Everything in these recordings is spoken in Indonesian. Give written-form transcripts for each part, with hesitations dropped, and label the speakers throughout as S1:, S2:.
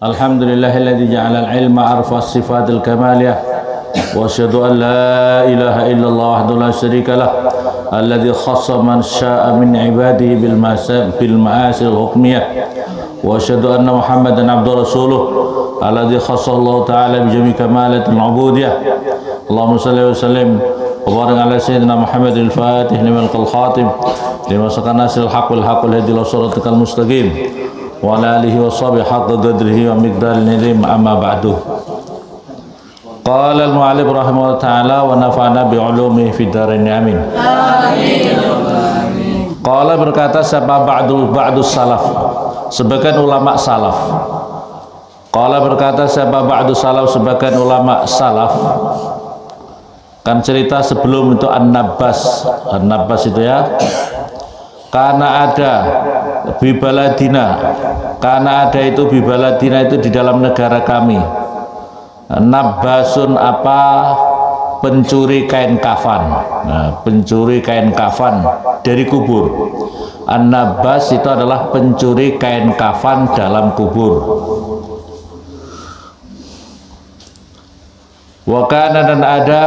S1: Alhamdulillahilladzi ja'ala al-ilma arfa sifatil kamaliyah wa asyhadu an la ilaha illallah wahdahu la syarika lah alladzi khassa man syaa'a min ibadihi bil ma'asil hukmiyah wa asyhadu anna Muhammadan abduhu rasuluh alladzi khassa Allah ta'ala bi jami' kamalatil ubudiyah. Allahumma shalli wa sallim wa barik ala sayyidina Muhammadil fatih liman qal khatim lima sakana sil haqqul haqqul hadi ila siratal mustaqim wa ala alihi wa sahbihi haqqa qadrihi wa miqdaril azim, amma ba'du. Qala al-mu'allif rahimahullah ta'ala wa nafa'ana bi ulumihi fid dharain amin. Amin. Qala berkata siapa ba'du salaf, sebagian ulama salaf. Qala berkata siapa ba'du salaf, sebagian ulama salaf. Kan cerita sebelum itu An-Nabbas itu ya. Karena ada bibaladina, karena ada itu bibaladina itu di dalam negara kami. Nabbasun apa? Pencuri kain kafan. Nah, pencuri kain kafan dari kubur. An-Nabbas itu adalah pencuri kain kafan dalam kubur. Wakana dan ada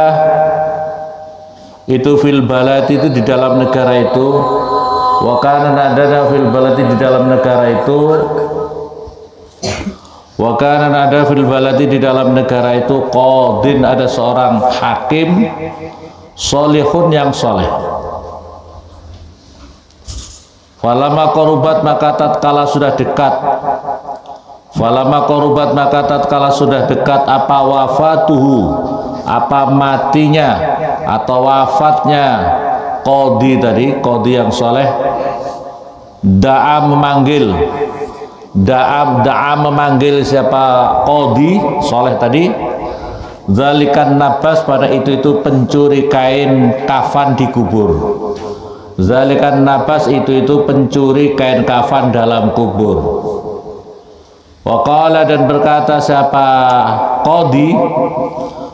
S1: itu fil balad itu di dalam negara itu. Wakana dan ada fil balad di dalam negara itu. Wakana dan ada fil balad di dalam negara itu qadin, ada seorang hakim solihun yang soleh. Falama korubat maka tatkala sudah dekat. Falama korubat maka tatkala sudah dekat apa wafatuhu, apa matinya atau wafatnya qadi tadi, qadi yang soleh. Da'a memanggil, da'a memanggil siapa qadi soleh tadi. Zalikan nabas, pada itu pencuri kain kafan di kubur. Zalikan nabas itu pencuri kain kafan dalam kubur. Waqala dan berkata siapa qadi,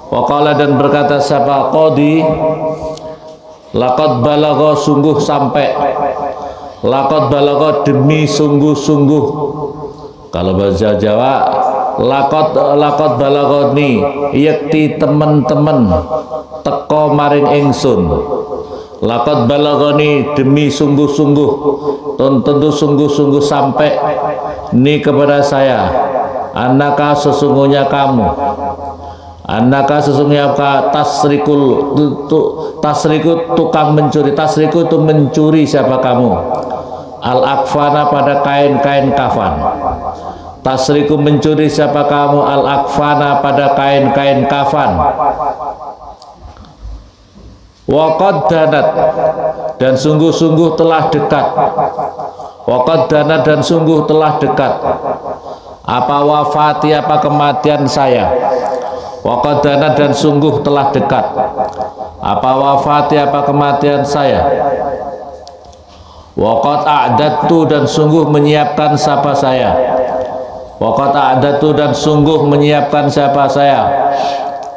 S1: waqala dan berkata siapa qadi, laqad balagha sungguh sampai, laqad balagha demi sungguh-sungguh. Kalau bahasa Jawa laqad balaghani yakti teman-teman teko maring ingsun. Laqad balaghani demi sungguh-sungguh, tentu sungguh-sungguh sampai ni kepada saya, annaka sesungguhnya kamu, annaka sesungguhnya tasriku tukang mencuri, tasriku itu mencuri siapa kamu, al-akfana pada kain-kain kafan, tasriku mencuri siapa kamu, al-akfana pada kain-kain kafan. Waqad danat dan sungguh-sungguh telah dekat. Waqad danat dan sungguh telah dekat. Apa wafati, apa kematian saya. Waqad danat dan sungguh telah dekat. Apa wafati, apa kematian saya. Waqad a'dadtu dan sungguh menyiapkan siapa saya. Waqad a'dadtu dan sungguh menyiapkan siapa saya.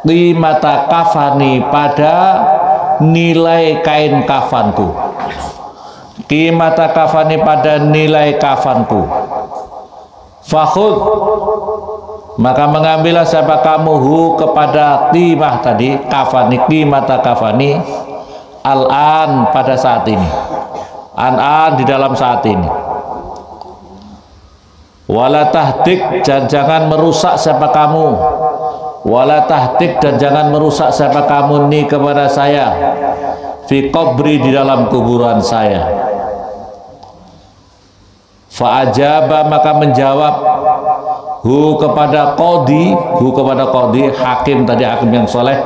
S1: Qimata kafani pada nilai kain kafanku. Qimata kafani pada nilai kafanku. Fakhud maka mengambillah siapa kamu hu kepada qimah tadi, kafani, qimata kafani, al-an pada saat ini, an-an di dalam saat ini. Wala tahdik dan jangan merusak siapa kamu, wala tahdik dan jangan merusak siapa kamu ni kepada saya, fi qabri di dalam kuburan saya. Fa'ajaba maka menjawab hu kepada qadi, hakim tadi, hakim yang soleh,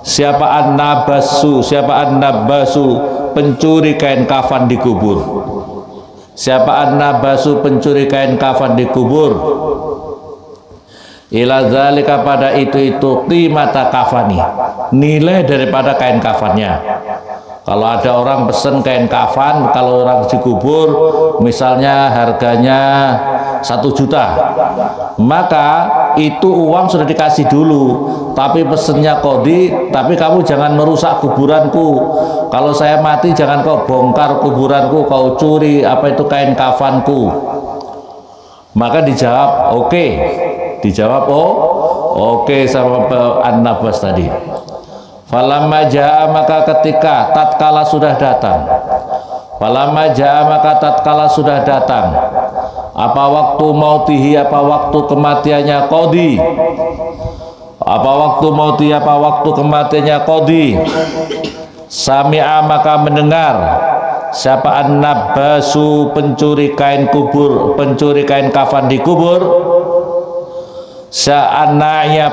S1: siapa an-nabasu, siapa an-nabasu pencuri kain kafan di kubur. Siapa an-nabasu pencuri kain kafan di kubur. Ila zalika pada itu qimata kafani, nilai daripada kain kafannya. Kalau ada orang pesen kain kafan, kalau orang dikubur misalnya harganya 1 juta, maka itu uang sudah dikasih dulu, tapi pesennya qadi, tapi kamu jangan merusak kuburanku. Kalau saya mati jangan kau bongkar kuburanku, kau curi apa itu kain kafanku. Maka dijawab oke. Dijawab oke sama An-Nabas tadi. Falamma jaa, maka ketika tatkala sudah datang. Falamma jaa, maka tatkala sudah datang. Apa waktu mautihi, apa waktu kematiannya qadhi. Apa waktu mautihi, apa waktu kematiannya qadhi. Sami'a, maka mendengar siapa An-Nabasu, pencuri kain kubur, pencuri kain kafan di kubur. Anaknya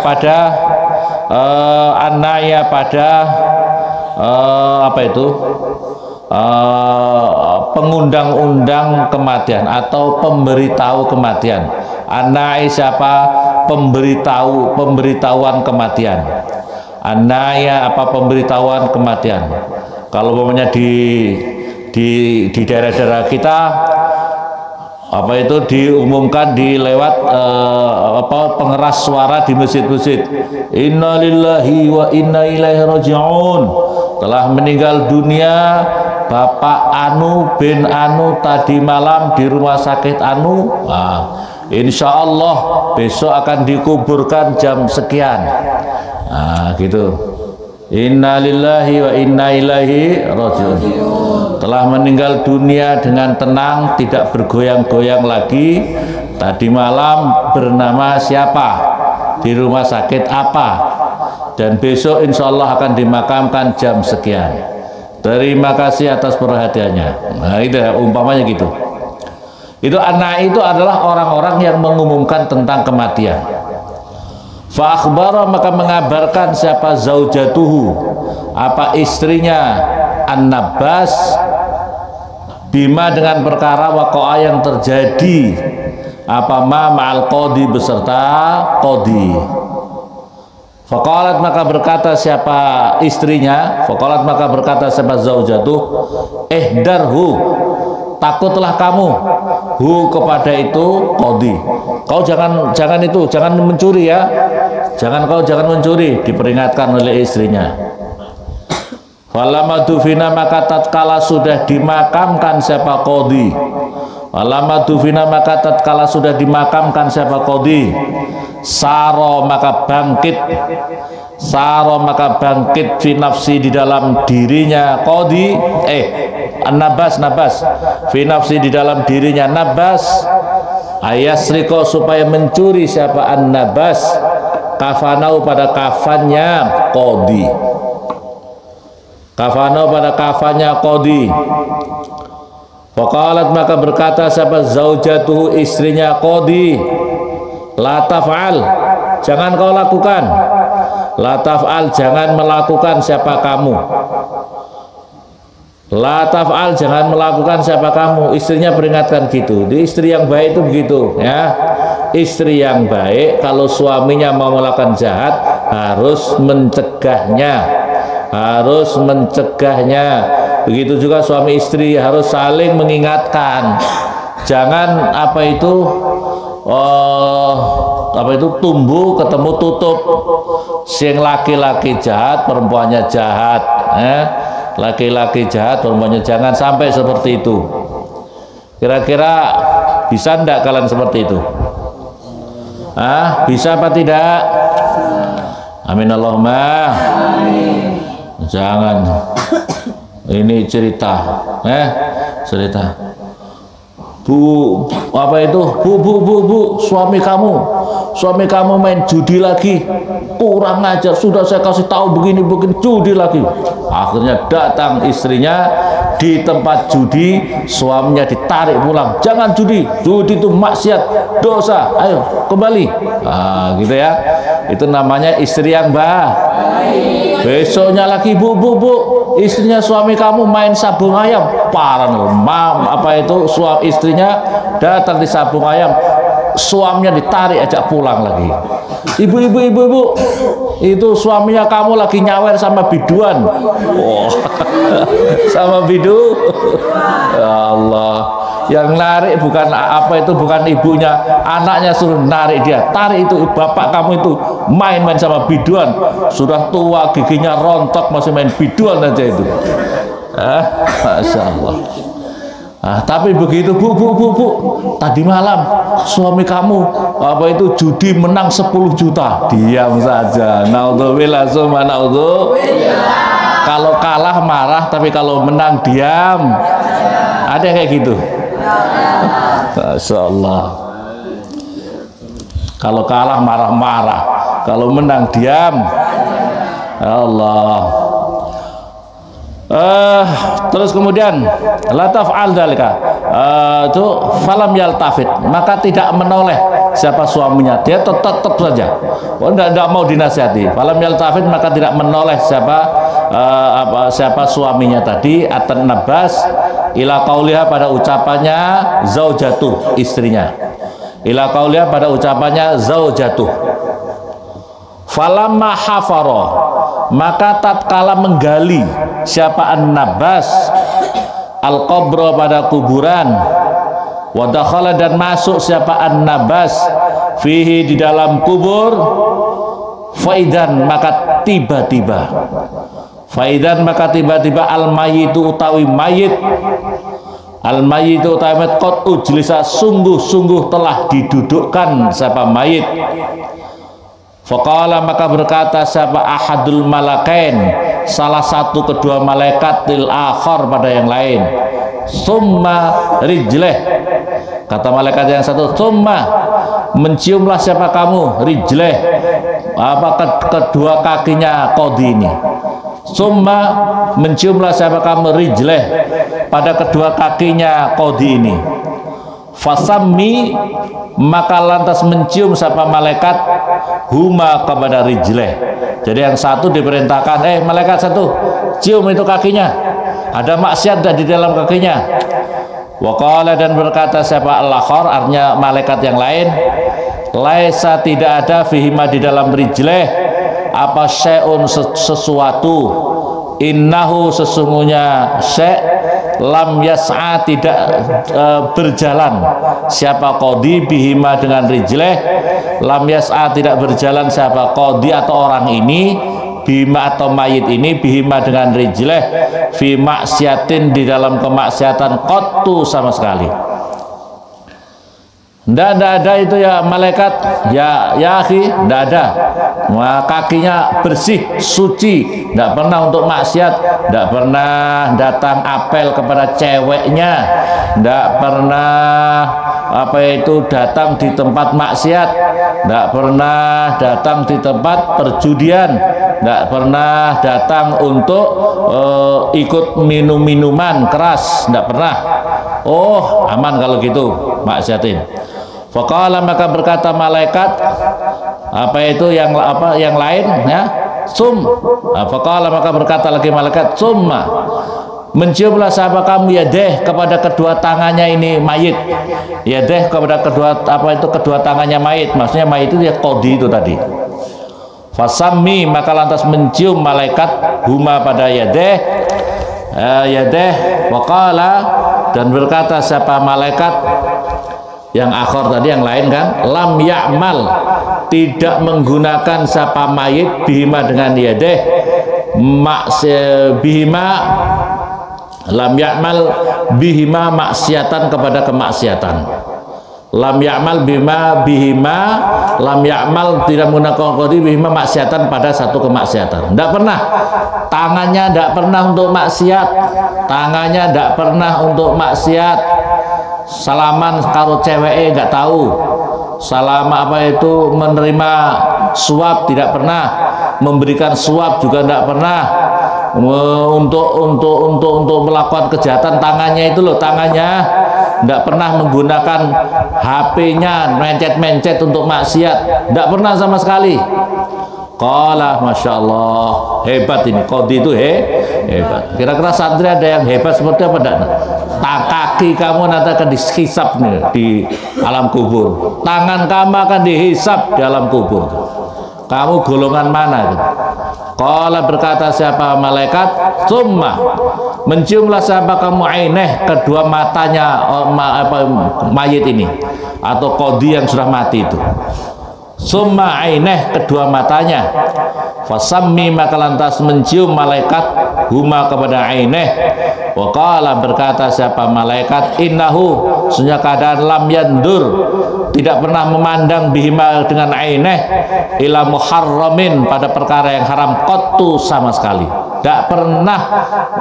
S1: pada apa itu, pengundang-undang kematian atau pemberitahu kematian. Anai siapa? Pemberitahuan kematian. Anaya apa? Pemberitahuan kematian. Kalau umpamanya di daerah-daerah kita apa itu diumumkan di lewat pengeras suara di masjid-masjid, innalillahi wa inna ilaihi raji'un, telah meninggal dunia Bapak Anu bin Anu tadi malam di rumah sakit Anu. Insya Allah besok akan dikuburkan jam sekian. Gitu. Innalillahi wa inna ilaihi raji'un, telah meninggal dunia dengan tenang, tidak bergoyang-goyang lagi. Tadi malam bernama siapa, di rumah sakit apa, dan besok insya Allah akan dimakamkan jam sekian. Terima kasih atas perhatiannya. Nah itu umpamanya gitu. Itu anak itu adalah orang-orang yang mengumumkan tentang kematian. Fa akhbara, maka mengabarkan siapa zaujatuhu, apa istrinya An-Nabas, bima dengan perkara waqa'a yang terjadi, apa ma'al qadhi beserta qadhi. Faqalat, maka berkata siapa istrinya, faqalat maka berkata siapa zaujatuh, ihdarhu, takutlah kamu, hu kepada itu qadhi. Kau jangan itu, jangan mencuri ya. Jangan mencuri, diperingatkan oleh istrinya. Falamma dufina, maka tatkala sudah dimakamkan siapa qadhi. Falamma dufina, maka tatkala sudah dimakamkan siapa qadhi. Saro, maka bangkit. Saro, maka bangkit fi nafsi, di dalam dirinya qadhi. Nabas fi nafsi, di dalam dirinya Nabas, ayasriko, supaya mencuri siapa An-Nabas, kafanau, pada kafannya qadhi. Kafanau, pada kafannya qadhi. Faqalat, maka berkata siapa zaujatuhu, istrinya qadhi, la taf'al, jangan kau lakukan. La taf'al, jangan melakukan siapa kamu. La taf'al, jangan melakukan siapa kamu. Istrinya peringatkan gitu. Di istri yang baik itu begitu ya. Istri yang baik kalau suaminya mau melakukan jahat harus mencegahnya. Harus mencegahnya. Begitu juga suami istri harus saling mengingatkan. Jangan tumbuh ketemu tutup. Sing laki-laki jahat, perempuannya jahat. Laki-laki jahat, perempuannya, jangan sampai seperti itu. Kira-kira bisa enggak kalian seperti itu? Bisa apa tidak? Amin Allahumma. Jangan. Ini cerita, cerita. Bu, apa itu? Bu, suami kamu main judi lagi, kurang ajar. Sudah saya kasih tahu begini judi lagi. Akhirnya datang istrinya di tempat judi, suaminya ditarik pulang. Jangan judi itu maksiat, dosa. Ayo kembali. Gitu ya. Itu namanya istri yang baik. Besoknya lagi bu, istrinya suami kamu main sabung ayam. Parah, istrinya datang di sabung ayam, suaminya ditarik ajak pulang lagi. Ibu, itu suaminya kamu lagi nyawer sama biduan. Sama bidu. Ya Allah, yang narik bukan bukan ibunya, anaknya suruh narik dia. Tarik itu, bapak kamu itu main-main sama biduan, sudah tua giginya rontok masih main biduan aja itu. Masya Allah. Tapi begitu bu, tadi malam suami kamu judi menang 10 juta. Diam saja. Naudzubillah summa naudzubillah. Kalau kalah marah, tapi kalau menang diam. Ada kayak gitu? Masya Allah. Kalau kalah marah-marah, kalau menang diam. Ya Allah. Terus kemudian la taf'al dzalika, itu falam yaltafit, maka tidak menoleh siapa suaminya, dia tetap saja tidak mau dinasihati. Falam yaltafit, maka tidak menoleh siapa suaminya tadi, atan nabas ila qauliha, pada ucapannya zaujatuh, istrinya, ila qauliha, pada ucapannya zaujatuh. Falamma hafara, maka tatkala menggali siapa an-nabas al-qabra, pada kuburan, wa dakhala, dan masuk siapa an-nabas fihi, di dalam kubur, faidan, maka tiba-tiba al-mayyitu, utawi mayit, al-mayyitu utawi mayit, qad ujlisa, sungguh-sungguh telah didudukkan siapa mayit. Faqala, maka berkata siapa ahadul malakain, salah satu kedua malaikat, lil akhar, pada yang lain, summa rijleh, kata malaikat yang satu, summa, menciumlah siapa kamu, rijleh, kedua kakinya qadhi ini, summa, menciumlah siapa kamu, rijleh, pada kedua kakinya qadhi ini. Fasammi, maka lantas mencium siapa malaikat huma, kepada rijleh. Jadi yang satu diperintahkan, malaikat satu, cium itu kakinya, ada maksiat di dalam kakinya. Waqala, dan berkata siapa al-akhar, artinya malaikat yang lain, laisa, tidak ada, fihima, di dalam rijleh, apa syai'un, sesuatu, innahu, sesungguhnya syai', lam yas'a, tidak berjalan siapa qadhi bihima, dengan rijleh, lam yas'a, tidak berjalan siapa qadhi atau orang ini, bima atau mayit ini, bihima, dengan rijleh, fi maksiatin, di dalam kemaksiatan, qattu, sama sekali. Tidak ada itu ya malaikat, ya akhi, tidak ada. Kakinya bersih, suci, tidak pernah untuk maksiat, tidak pernah datang apel kepada ceweknya, tidak pernah datang di tempat maksiat, tidak pernah datang di tempat perjudian, tidak pernah datang untuk ikut minum-minuman keras, tidak pernah. Oh, aman kalau gitu maksiatin. Faqala, maka berkata malaikat yang lain ya, faqala, maka berkata lagi malaikat, summa, menciumlah siapa kamu yadeh, kepada kedua tangannya ini mayit, yadeh, kepada kedua tangannya mayit, maksudnya mayit itu ya qadhi itu tadi. Fasammi, maka lantas mencium malaikat huma, pada yadeh, waqala, dan berkata siapa malaikat yang akhir tadi, yang lain kan, lam ya'mal, tidak menggunakan siapa mayit, bihima, dengan yadeh, bihima, lam ya'mal bihima, maksiatan, kepada kemaksiatan. Lam ya'mal bihima, lam ya'mal, tidak menggunakan qadhi bihima, maksiatan, pada satu kemaksiatan. Tidak pernah, tangannya tidak pernah untuk maksiat, tangannya tidak pernah untuk maksiat. Salaman karo cewek nggak tahu, salama menerima suap tidak pernah, memberikan suap juga tidak pernah, untuk melakukan kejahatan tangannya itu loh, tangannya tidak pernah menggunakan HP-nya mencet-mencet untuk maksiat, tidak pernah sama sekali. Qala, masya Allah, hebat ini qadhi itu hebat. Kira-kira santri ada yang hebat seperti apa enggak? Kaki kamu nanti akan dihisap nih di alam kubur, tangan kamu akan dihisap di alam kubur. Kamu golongan mana gitu? Qala, berkata siapa malaikat, summa, menciumlah siapa kamu aineh, kedua matanya mayit ini atau qadhi yang sudah mati itu. Summa aineh, kedua matanya, Fasammi maka lantas mencium malaikat huma kepada aineh. Wa qala berkata siapa malaikat, innahu sesungguhnya keadaan lam yandur tidak pernah memandang bihima dengan aineh ila muharramin pada perkara yang haram qattu sama sekali. Tidak pernah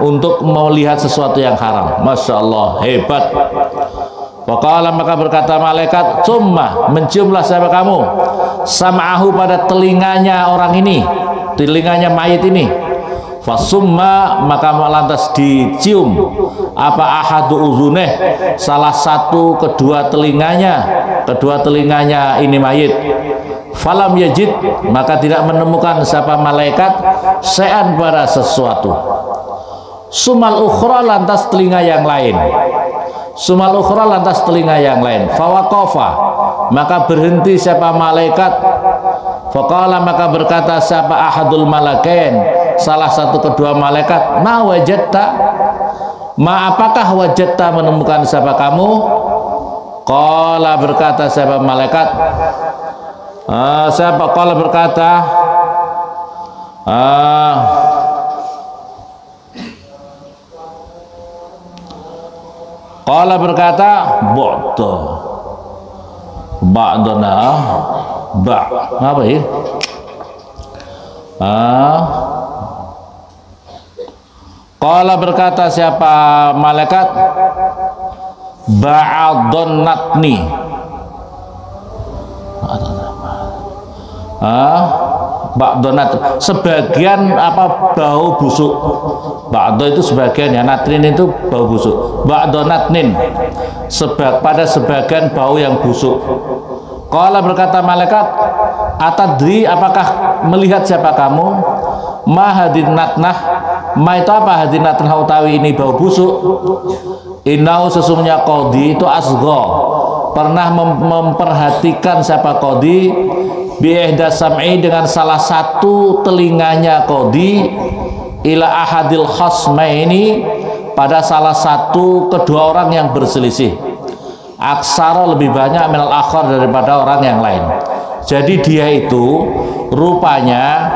S1: untuk melihat sesuatu yang haram. Masya Allah, hebat. Waqala maka berkata malaikat, summa menciumlah siapa kamu sam'ahu pada telinganya orang ini, telinganya mayit ini. Fasumma maka lantas dicium apa ahadu uzuneh salah satu kedua telinganya ini mayit. Falam yajid maka tidak menemukan siapa malaikat sean pada sesuatu. Sumal ukhra lantas telinga yang lain. Sumal ukhra lantas telinga yang lain. Fawaqafa maka berhenti siapa malaikat. Faqala maka berkata siapa ahadul malakain salah satu kedua malaikat, ma wajadta, ma apakah wajadta menemukan siapa kamu? Qala berkata siapa malaikat, siapa qala berkata qala berkata ba'dana apa ya? Qala berkata siapa malaikat, ba'donnatni, ba'donat sebagian apa bau busuk. Ba'do itu sebagian ya, natrin itu bau busuk. Ba'donatnin pada sebagian bau yang busuk. Qala berkata malaikat, atadri apakah melihat siapa kamu? Ma hadinatnah, ma itu apa hadinatnah utawi ini bau busuk? Innahu sesungguhnya qadi itu asgha, pernah memperhatikan siapa qadi bi'ihda sam'i dengan salah satu telinganya qadi ila ahadil khasmaini pada salah satu kedua orang yang berselisih. Aksara lebih banyak minal akhar daripada orang yang lain. Jadi dia itu rupanya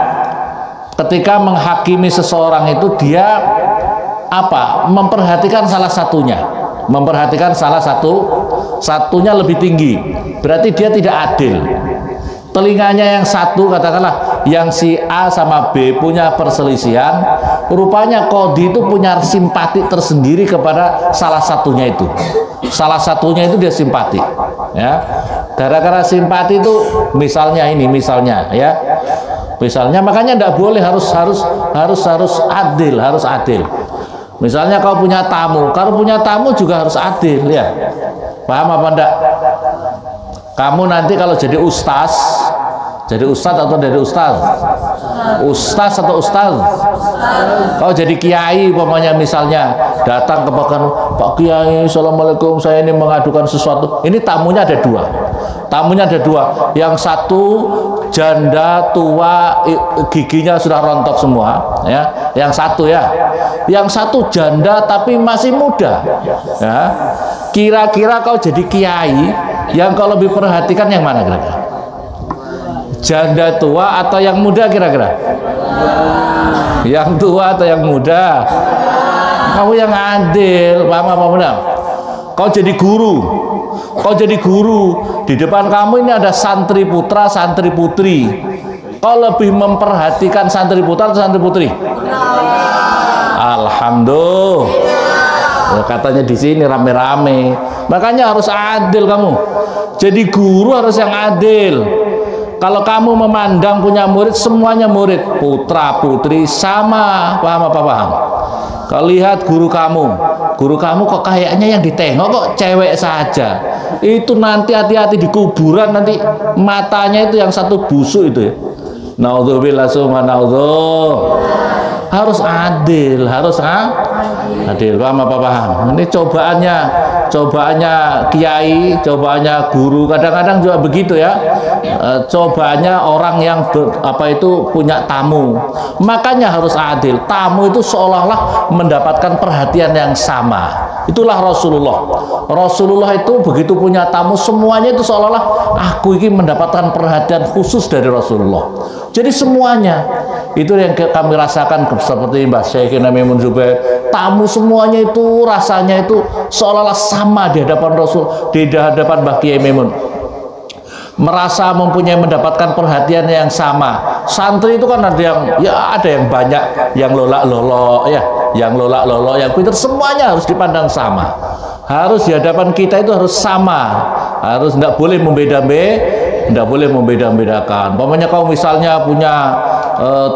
S1: ketika menghakimi seseorang itu dia apa? Memperhatikan salah satunya, memperhatikan satunya lebih tinggi. Berarti dia tidak adil. Telinganya yang satu, katakanlah yang si A sama B punya perselisihan, rupanya qadi itu punya simpati tersendiri kepada salah satunya itu. Salah satunya itu dia simpati, ya. Gara-gara simpati itu misalnya ya. Misalnya makanya tidak boleh harus adil, harus adil. Misalnya kau punya tamu, kalau punya tamu juga harus adil, ya. Paham apa enggak? Kamu nanti kalau jadi ustaz atau dari ustaz? Ustaz atau ustaz? Kau jadi kiai umpamanya misalnya datang ke Pak Kiai, assalamualaikum, saya ini mengadukan sesuatu. Ini tamunya ada dua. Yang satu janda tua, giginya sudah rontok semua, ya. Yang satu janda tapi masih muda, ya. Kira-kira kau jadi kiai yang kau lebih perhatikan yang mana kira-kira? Janda tua atau yang muda kira-kira? Yang tua atau yang muda? Kamu yang adil, paham apa benar? Kau jadi guru, di depan kamu ini ada santri putra, santri putri. Kau lebih memperhatikan santri putra atau santri putri? Alhamdulillah. Ya, katanya di sini rame-rame. Makanya harus adil kamu. Jadi guru harus yang adil. Kalau kamu memandang punya murid, semuanya murid, putra putri sama, paham apa paham? Kalau lihat guru kamu kok kayaknya yang ditengok kok cewek saja. Itu nanti hati-hati di kuburan, nanti matanya itu yang satu busuk itu ya. Naudzubillah summa naudzubillah. Harus adil, adil, paham apa paham? Ini cobaannya kiai, cobaannya guru, kadang-kadang juga begitu ya. Cobaannya orang yang punya tamu, makanya harus adil. Tamu itu seolah-olah mendapatkan perhatian yang sama. Itulah Rasulullah itu begitu punya tamu, semuanya itu seolah-olah aku ini mendapatkan perhatian khusus dari Rasulullah. Jadi semuanya Itu yang kami rasakan seperti Mbah Syekhina Maimun Zubair. Tamu semuanya itu rasanya itu seolah-olah sama di hadapan Rasul, di hadapan Mbah Kiai Maimun. Merasa mendapatkan perhatian yang sama. Santri itu kan ada yang banyak, yang lolak-lolok ya, yang pintar, semuanya harus dipandang sama. Harus di hadapan kita itu harus sama, harus tidak boleh membeda-bedakan. Pokoknya kau misalnya punya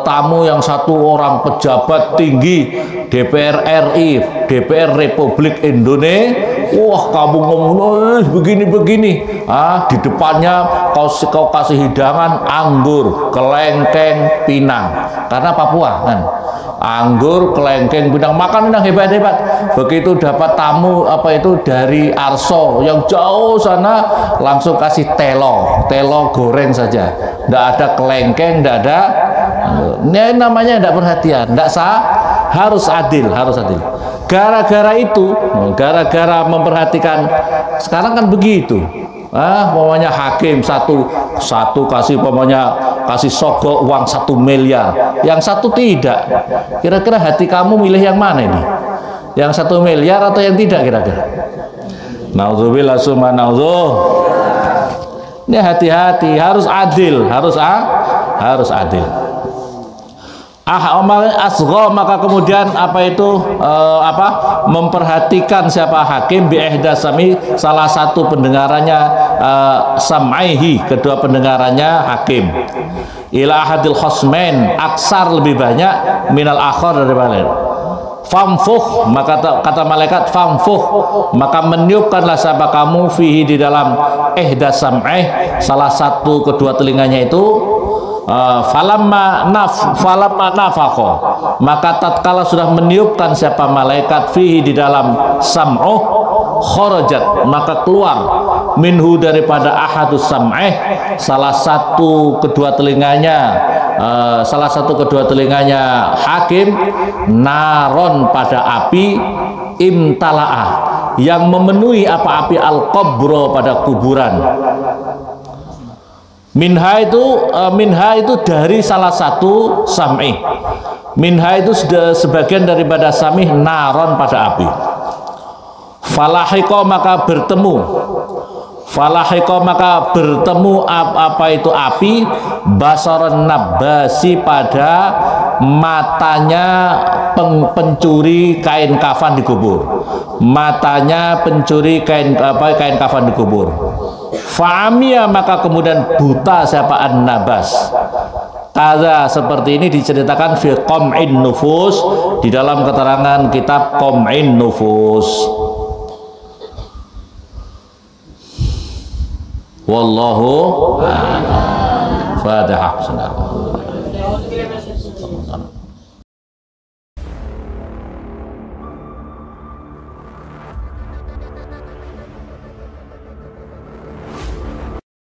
S1: tamu yang satu orang pejabat tinggi DPR RI, DPR Republik Indonesia, wah kamu ngomong begini-begini, di depannya kau kasih hidangan anggur, kelengkeng, pinang, karena Papua kan, anggur, kelengkeng, pinang, makan yang hebat-hebat. Begitu dapat tamu dari Arso yang jauh sana, langsung kasih telo goreng saja, tidak ada kelengkeng, tidak ada. Ini namanya tidak perhatian, tidak sah. Harus adil. Gara-gara itu, gara-gara memperhatikan, sekarang kan begitu. Pokoknya hakim satu kasih sogok uang 1 miliar, yang satu tidak. Kira-kira hati kamu milih yang mana ini? Yang 1 miliar atau yang tidak kira-kira? Nauzubillah summa naudzuh. Ini hati-hati, harus adil, harus adil. Asgho, maka kemudian memperhatikan siapa hakim bi'ihdasami, salah satu pendengarannya, sam'aihi, kedua pendengarannya hakim, ila ahadil khosmain, aksar lebih banyak minal akhar daripada famfuh, maka kata malaikat famfuh, maka meniupkanlah siapa kamu fihi di dalam ihdas sam'ih, salah satu kedua telinganya itu. Falamma nafakho, maka tatkala sudah meniupkan siapa malaikat fihi di dalam sam'uh, kharajat, maka keluar minhu daripada ahadus sam'ih, salah satu kedua telinganya hakim, naron, pada api, imtala'ah, yang memenuhi api al-qabro, pada kuburan. Minha itu dari salah satu sam'ih. Minha itu sebagian daripada sam'ih, naron, pada api. Falahiko, maka bertemu api, basaran nabasi, pada matanya pencuri kain kafan dikubur. Matanya pencuri kain kafan dikubur. Fa'amiyah, maka kemudian buta siapa an-nabas. Kaza, seperti ini diceritakan fi qam'in nufus, di dalam keterangan kitab Qam'in Nufus. Wallahu a'lam. Fatihah.